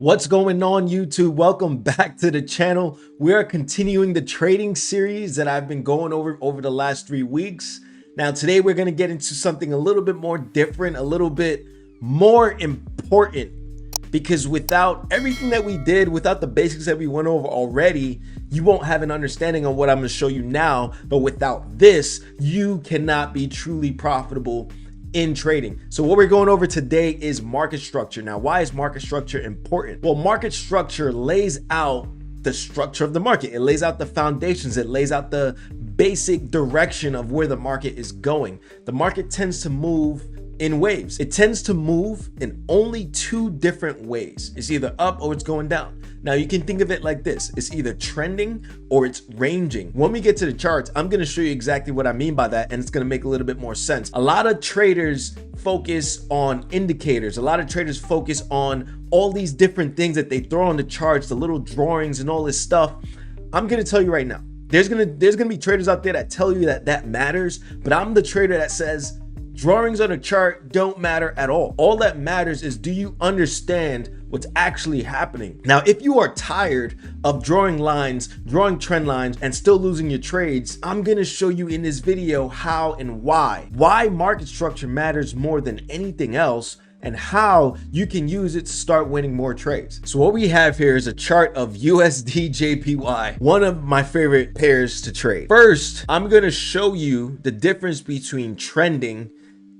What's going on, YouTube? Welcome back to the channel. We are continuing the trading series that I've been going over the last 3 weeks. Now, today we're going to get into something a little bit more different, a little bit more important, because without everything that we did, without the basics that we went over already, you won't have an understanding on what I'm going to show you now. But without this, you cannot be truly profitable in trading. So what we're going over today is market structure. Now, why is market structure important? Well, market structure lays out the structure of the market. It lays out the foundations. It lays out the basic direction of where the market is going. The market tends to move in waves. It tends to move in only 2 different ways. It's either up or it's going down. Now, you can think of it like this. It's either trending or it's ranging. When we get to the charts, I'm going to show you exactly what I mean by that, and it's going to make a little bit more sense. A lot of traders focus on indicators. A lot of traders focus on all these different things that they throw on the charts, the little drawings and all this stuff. I'm going to tell you right now, there's going to be traders out there that tell you that that matters, but I'm the trader that says drawings on a chart don't matter at all. All that matters is, do you understand what's actually happening? Now, if you are tired of drawing lines, drawing trend lines, and still losing your trades, I'm gonna show you in this video how and why market structure matters more than anything else, and how you can use it to start winning more trades. So what we have here is a chart of USD JPY, one of my favorite pairs to trade. First, I'm gonna show you the difference between trending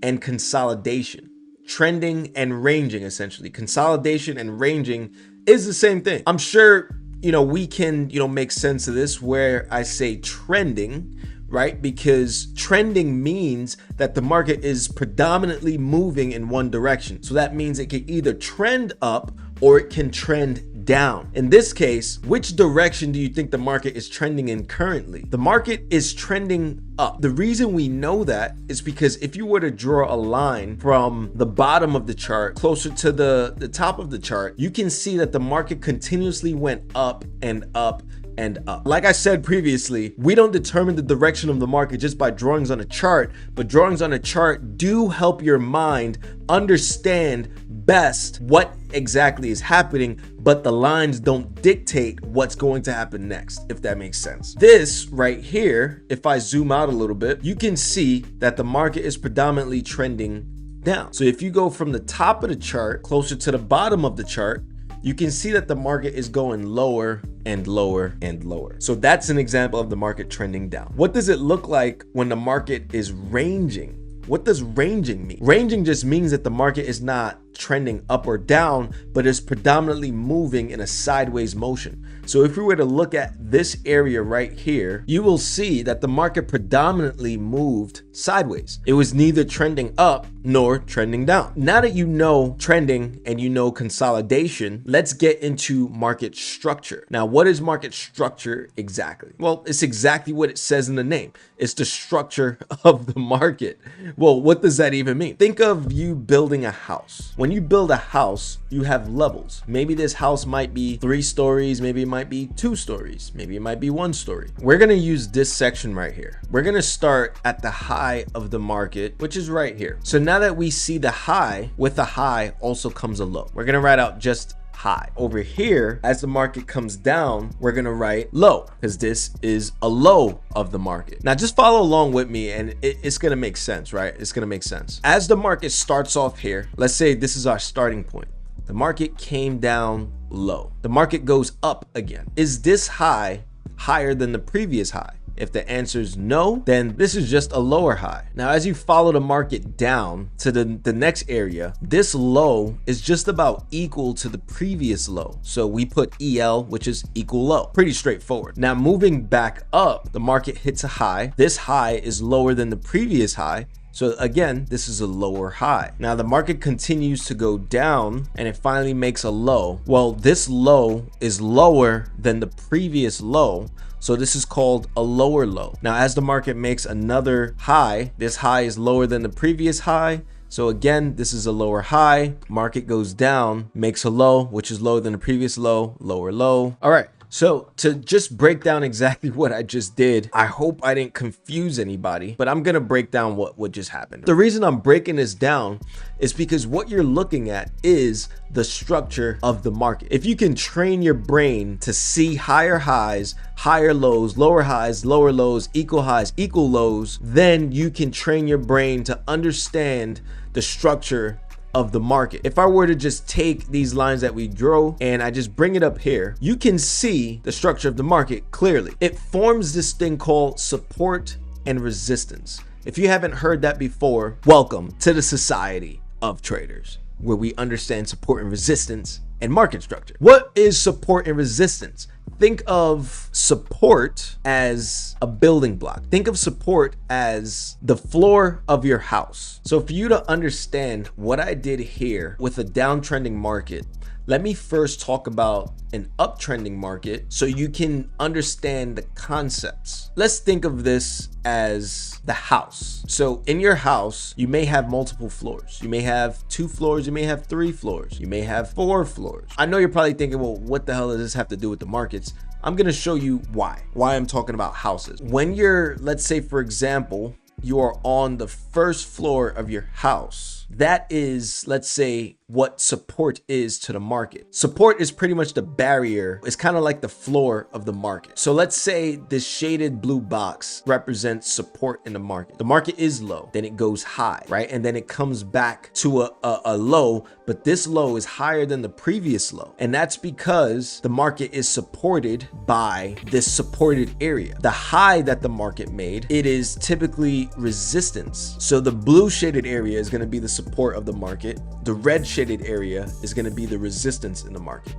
and consolidation. Trending and ranging, essentially. Consolidation and ranging is the same thing. I'm sure, we can, make sense of this where I say trending, right? Because trending means that the market is predominantly moving in one direction. So that means it can either trend up or it can trend down. In this case, which direction do you think the market is trending in currently? The market is trending up. The reason we know that is because if you were to draw a line from the bottom of the chart closer to the top of the chart, you can see that the market continuously went up and up and up. Like I said previously, we don't determine the direction of the market just by drawings on a chart, but drawings on a chart do help your mind understand best what exactly is happening, but the lines don't dictate what's going to happen next, if that makes sense. This right here, if I zoom out a little bit, you can see that the market is predominantly trending down. So if you go from the top of the chart closer to the bottom of the chart, you can see that the market is going lower and lower and lower. So that's an example of the market trending down. What does it look like when the market is ranging? What does ranging mean? Ranging just means that the market is not trending up or down, but is predominantly moving in a sideways motion. So if we were to look at this area right here, you will see that the market predominantly moved sideways. It was neither trending up nor trending down. Now that you know trending and you know consolidation, let's get into market structure. Now, what is market structure exactly? Well, it's exactly what it says in the name. It's the structure of the market. Well, what does that even mean? Think of you building a house. When you build a house, you have levels. Maybe this house might be 3 stories, maybe it might be 2 stories, maybe it might be 1 story. We're gonna use this section right here. We're gonna start at the high of the market, which is right here. So now that we see the high, with the high also comes a low. We're gonna write out just high. Over here, as the market comes down, we're gonna write low, because this is a low of the market. Now just follow along with me and it's gonna make sense, right? It's gonna make sense. As the market starts off here, let's say this is our starting point. The market came down low. The market goes up again. Is this high higher than the previous high? If the answer is no, then this is just a lower high. Now, as you follow the market down to the next area, this low is just about equal to the previous low. So we put EL, which is equal low. Pretty straightforward. Now, moving back up, the market hits a high. This high is lower than the previous high. So again, this is a lower high. Now the market continues to go down and it finally makes a low. Well, this low is lower than the previous low. So this is called a lower low. Now, as the market makes another high, this high is lower than the previous high. So again, this is a lower high. Market goes down, makes a low, which is lower than the previous low, lower low. All right. So to just break down exactly what I just did, I hope I didn't confuse anybody, but I'm gonna break down what just happened. The reason I'm breaking this down is because what you're looking at is the structure of the market. If you can train your brain to see higher highs, higher lows, lower highs, lower lows, equal highs, equal lows, then you can train your brain to understand the structure of the market. If I were to just take these lines that we drew and I just bring it up here, you can see the structure of the market clearly. It forms this thing called support and resistance. If you haven't heard that before, welcome to the society of traders, where we understand support and resistance and market structure. What is support and resistance? Think of support as a building block. Think of support as the floor of your house. So for you to understand what I did here with a downtrending market, let me first talk about an uptrending market so you can understand the concepts. Let's think of this as the house. So in your house, you may have multiple floors. You may have 2 floors, you may have 3 floors, you may have 4 floors. I know you're probably thinking, well, what the hell does this have to do with the markets? I'm gonna show you why I'm talking about houses. When you're, let's say for example, you are on the first floor of your house, that is, let's say, what support is to the market. Support is pretty much the barrier. It's kind of like the floor of the market. So let's say this shaded blue box represents support in the market. The market is low, then it goes high, right? And then it comes back to a low, but this low is higher than the previous low. And that's because the market is supported by this supported area. The high that the market made, it is typically resistance. So the blue shaded area is going to be the support of the market. The red shaded area is going to be the resistance in the market.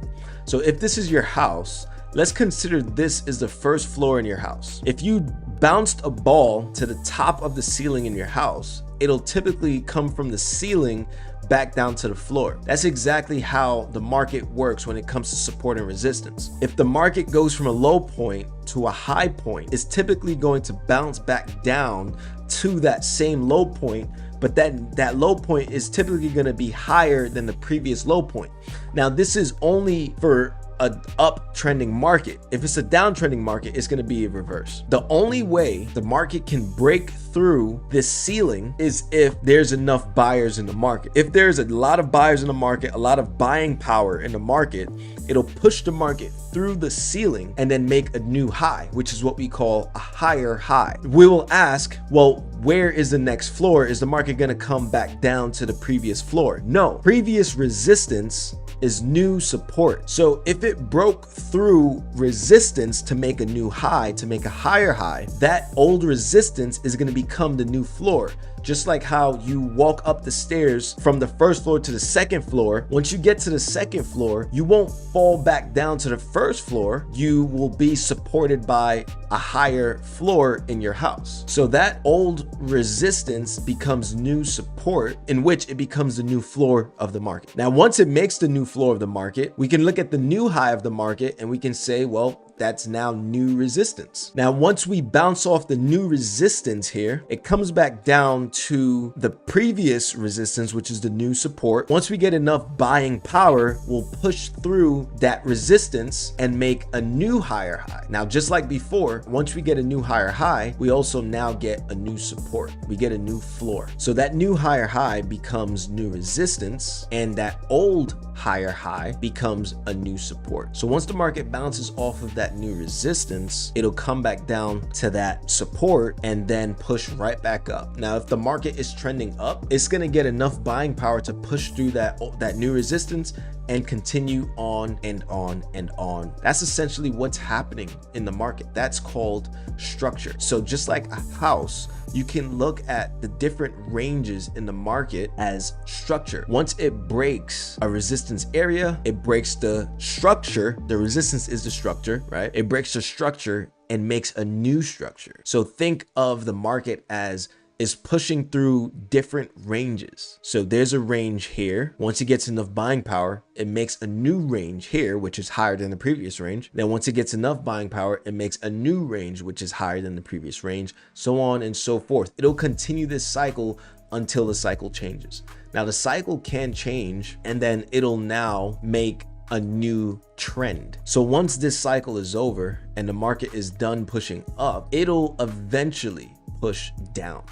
So if this is your house, let's consider this is the first floor in your house. If you bounced a ball to the top of the ceiling in your house, it'll typically come from the ceiling back down to the floor. That's exactly how the market works when it comes to support and resistance. If the market goes from a low point to a high point, it's typically going to bounce back down to that same low point, but that low point is typically going to be higher than the previous low point. Now, this is only for an uptrending market. If it's a downtrending market, it's going to be a reverse. The only way the market can break through this ceiling is if there's enough buyers in the market. If there's a lot of buyers in the market, a lot of buying power in the market, it'll push the market through the ceiling and then make a new high, which is what we call a higher high. We will ask, well, where is the next floor? Is the market going to come back down to the previous floor? No. Previous resistance is new support. So if it broke through resistance to make a new high, to make a higher high, that old resistance is going to become the new floor. Just like how you walk up the stairs from the first floor to the second floor, once you get to the second floor, you won't fall back down to the first floor. You will be supported by a higher floor in your house. So that old resistance becomes new support, in which it becomes the new floor of the market. Now, once it makes the new floor of the market, we can look at the new high of the market and we can say, well, that's now new resistance. Now, once we bounce off the new resistance here, it comes back down to the previous resistance, which is the new support. Once we get enough buying power, we'll push through that resistance and make a new higher high. Now, just like before, once we get a new higher high, we also now get a new support. We get a new floor. So that new higher high becomes new resistance, and that old higher high becomes a new support. So once the market bounces off of that new resistance, it'll come back down to that support and then push right back up. Now, if the market is trending up, it's going to get enough buying power to push through that new resistance and continue on and on and on. That's essentially what's happening in the market. That's called structure. So just like a house, you can look at the different ranges in the market as structure. Once it breaks a resistance area, it breaks the structure. The resistance is the structure, right? It breaks the structure and makes a new structure. So think of the market as is pushing through different ranges. So there's a range here. Once it gets enough buying power, it makes a new range here, which is higher than the previous range. Then once it gets enough buying power, it makes a new range, which is higher than the previous range, so on and so forth. It'll continue this cycle until the cycle changes. Now, the cycle can change, and then it'll now make a new trend. So once this cycle is over and the market is done pushing up, it'll eventually push down.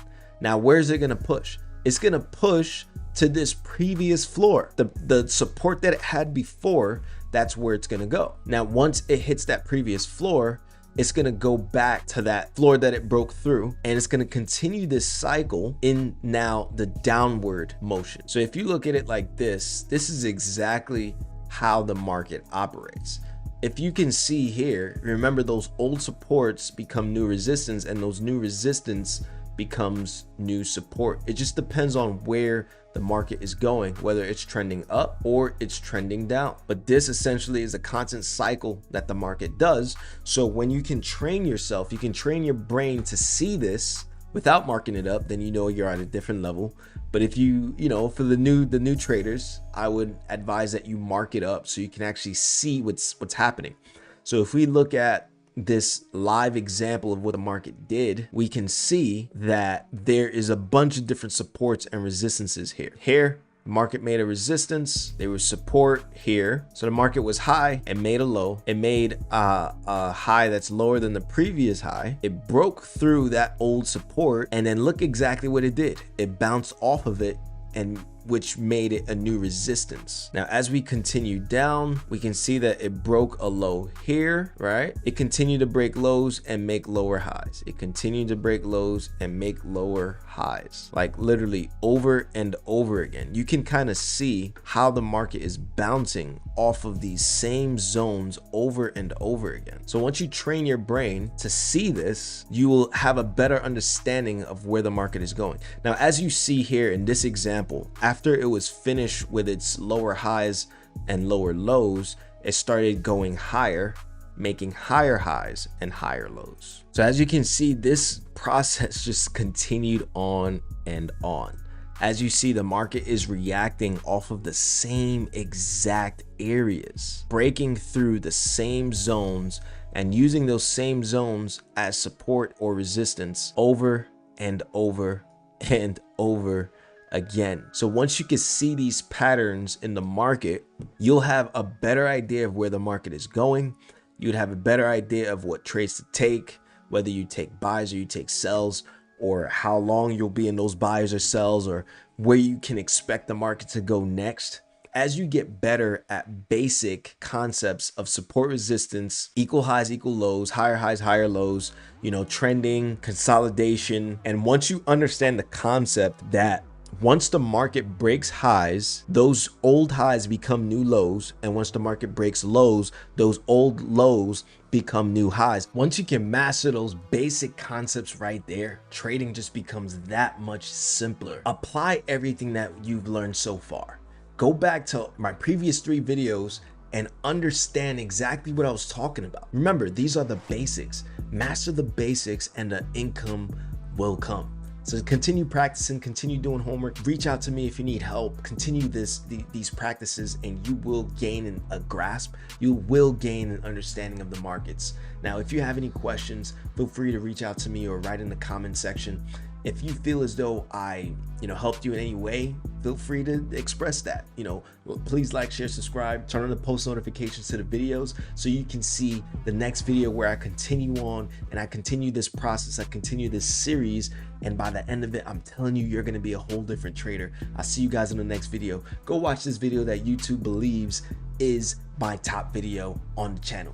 Now, where's it going to push? It's going to push to this previous floor. The support that it had before, that's where it's going to go. Now, once it hits that previous floor, it's going to go back to that floor that it broke through, and it's going to continue this cycle in now the downward motion. So if you look at it like this is exactly how the market operates. If you can see here, remember those old supports become new resistance, and those new resistance becomes new support. It just depends on where the market is going, whether it's trending up or it's trending down. But this essentially is a constant cycle that the market does. So when you can train yourself, you can train your brain to see this without marking it up, then you know you're at a different level. But if you know, for the new traders, I would advise that you mark it up so you can actually see what's happening. So if we look at this live example of what the market did, we can see that there is a bunch of different supports and resistances here. Here, the market made a resistance. There was support here. So the market was high and made a low. It made a high that's lower than the previous high. It broke through that old support, and then look exactly what it did. It bounced off of it, and which made it a new resistance. Now, as we continue down, we can see that it broke a low here, right? It continued to break lows and make lower highs. It continued to break lows and make lower highs, like literally over and over again. You can kind of see how the market is bouncing off of these same zones over and over again. So once you train your brain to see this, you will have a better understanding of where the market is going. Now, as you see here in this example, after it was finished with its lower highs and lower lows, it started going higher, making higher highs and higher lows. So as you can see, this process just continued on and on. As you see, the market is reacting off of the same exact areas, breaking through the same zones and using those same zones as support or resistance over and over and over again. So once you can see these patterns in the market, you'll have a better idea of where the market is going. You'd have a better idea of what trades to take, whether you take buys or you take sells, or how long you'll be in those buys or sells, or where you can expect the market to go next. As you get better at basic concepts of support, resistance, equal highs, equal lows, higher highs, higher lows, trending, consolidation, and once you understand the concept that once the market breaks highs, those old highs become new lows, and once the market breaks lows, those old lows become new highs. Once you can master those basic concepts right there, trading just becomes that much simpler. Apply everything that you've learned so far. Go back to my previous 3 videos and understand exactly what I was talking about. Remember, these are the basics. Master the basics and the income will come. So continue practicing, continue doing homework, reach out to me if you need help, continue these practices, and you will gain a grasp, you will gain an understanding of the markets. Now, if you have any questions, feel free to reach out to me or write in the comment section. If you feel as though I, helped you in any way, feel free to express that. Please like, share, subscribe, turn on the post notifications to the videos so you can see the next video where I continue on and I continue this process, I continue this series, and by the end of it, I'm telling you, you're gonna be a whole different trader. I'll see you guys in the next video. Go watch this video that YouTube believes is my top video on the channel.